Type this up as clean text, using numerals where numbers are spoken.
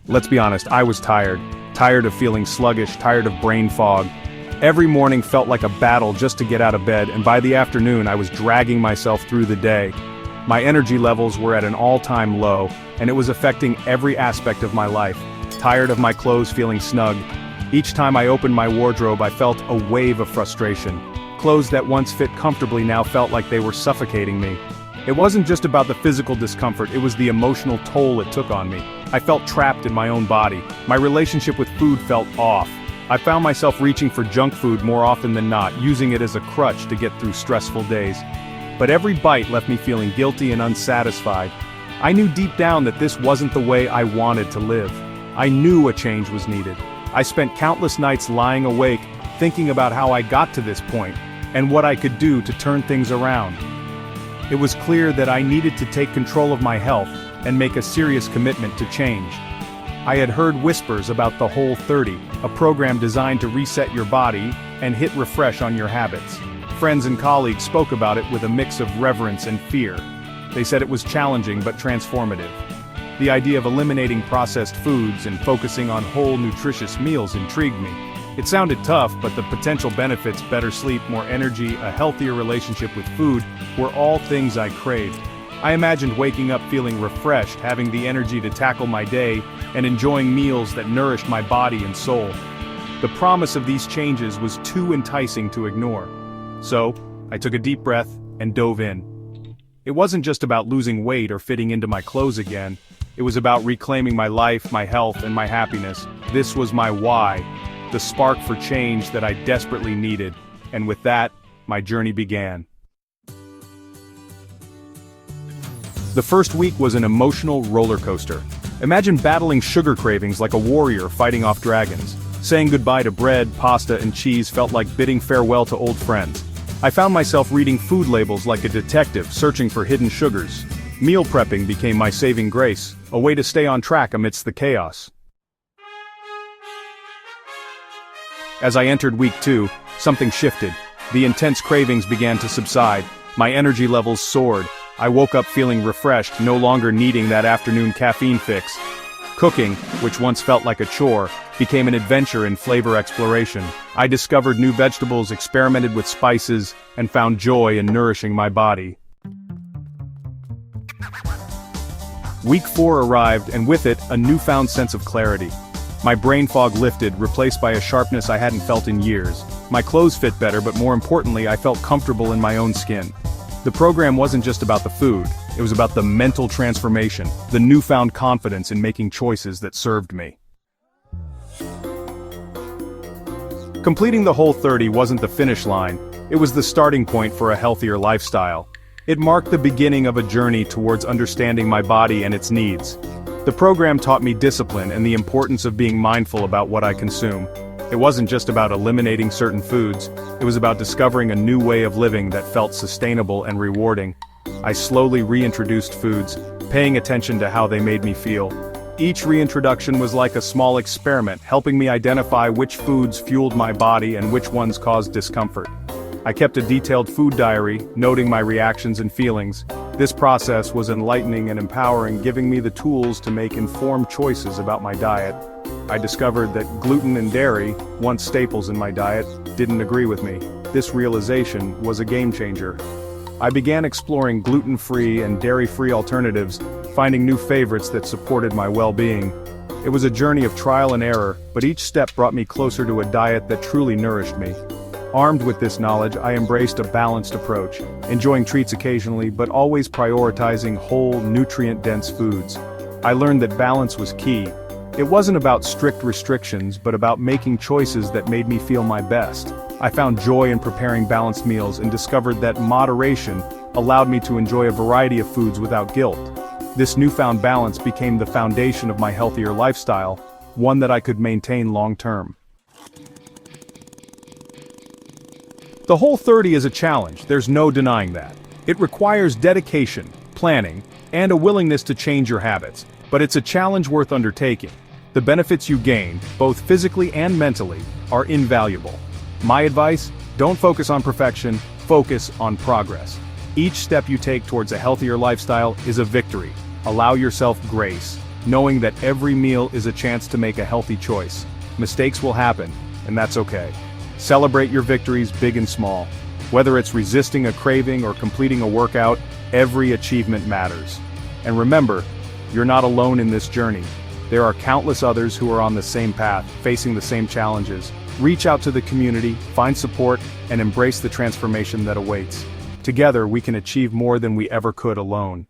Let's be honest, I was tired. Tired of feeling sluggish, tired of brain fog. Every morning felt like a battle just to get out of bed, and by the afternoon I was dragging myself through the day. My energy levels were at an all-time low, and it was affecting every aspect of my life. Tired of my clothes feeling snug. Each time I opened my wardrobe I felt a wave of frustration. Clothes that once fit comfortably now felt like they were suffocating me. It wasn't just about the physical discomfort, it was the emotional toll it took on me. I felt trapped in my own body. My relationship with food felt off. I found myself reaching for junk food more often than not, using it as a crutch to get through stressful days. But every bite left me feeling guilty and unsatisfied. I knew deep down that this wasn't the way I wanted to live. I knew a change was needed. I spent countless nights lying awake, thinking about how I got to this point, and what I could do to turn things around. It was clear that I needed to take control of my health and make a serious commitment to change. I had heard whispers about the Whole30, a program designed to reset your body and hit refresh on your habits. Friends and colleagues spoke about it with a mix of reverence and fear. They said it was challenging but transformative. The idea of eliminating processed foods and focusing on whole nutritious meals intrigued me. It sounded tough, but the potential benefits, better sleep, more energy, a healthier relationship with food, were all things I craved. I imagined waking up feeling refreshed, having the energy to tackle my day, and enjoying meals that nourished my body and soul. The promise of these changes was too enticing to ignore. So, I took a deep breath and dove in. It wasn't just about losing weight or fitting into my clothes again. It was about reclaiming my life, my health, and my happiness. This was my why, the spark for change that I desperately needed. And with that, my journey began. The first week was an emotional roller coaster. Imagine battling sugar cravings like a warrior fighting off dragons. Saying goodbye to bread, pasta, and cheese felt like bidding farewell to old friends. I found myself reading food labels like a detective searching for hidden sugars. Meal prepping became my saving grace, a way to stay on track amidst the chaos. As I entered week 2, something shifted. The intense cravings began to subside. My energy levels soared. I woke up feeling refreshed, no longer needing that afternoon caffeine fix. Cooking, which once felt like a chore, became an adventure in flavor exploration. I discovered new vegetables, experimented with spices, and found joy in nourishing my body. Week 4 arrived, and with it, a newfound sense of clarity. My brain fog lifted, replaced by a sharpness I hadn't felt in years. My clothes fit better, but more importantly, I felt comfortable in my own skin. The program wasn't just about the food, it was about the mental transformation, the newfound confidence in making choices that served me. Completing the Whole30 wasn't the finish line, it was the starting point for a healthier lifestyle. It marked the beginning of a journey towards understanding my body and its needs. The program taught me discipline and the importance of being mindful about what I consume. It wasn't just about eliminating certain foods, it was about discovering a new way of living that felt sustainable and rewarding. I slowly reintroduced foods, paying attention to how they made me feel. Each reintroduction was like a small experiment, helping me identify which foods fueled my body and which ones caused discomfort. I kept a detailed food diary, noting my reactions and feelings. This process was enlightening and empowering, giving me the tools to make informed choices about my diet. I discovered that gluten and dairy, once staples in my diet, didn't agree with me. This realization was a game changer. I began exploring gluten-free and dairy-free alternatives, finding new favorites that supported my well-being. It was a journey of trial and error, but each step brought me closer to a diet that truly nourished me. Armed with this knowledge, I embraced a balanced approach, enjoying treats occasionally but always prioritizing whole, nutrient-dense foods. I learned that balance was key. It wasn't about strict restrictions, but about making choices that made me feel my best. I found joy in preparing balanced meals and discovered that moderation allowed me to enjoy a variety of foods without guilt. This newfound balance became the foundation of my healthier lifestyle, one that I could maintain long-term. The Whole30 is a challenge, there's no denying that. It requires dedication, planning, and a willingness to change your habits, but it's a challenge worth undertaking. The benefits you gain, both physically and mentally, are invaluable. My advice: don't focus on perfection, focus on progress. Each step you take towards a healthier lifestyle is a victory. Allow yourself grace. knowing that every meal is a chance to make a healthy choice. Mistakes will happen, and that's okay. Celebrate your victories, big and small. Whether it's resisting a craving or completing a workout, every achievement matters. And remember, you're not alone in this journey. There are countless others who are on the same path, facing the same challenges. Reach out to the community, find support, and embrace the transformation that awaits. Together, we can achieve more than we ever could alone.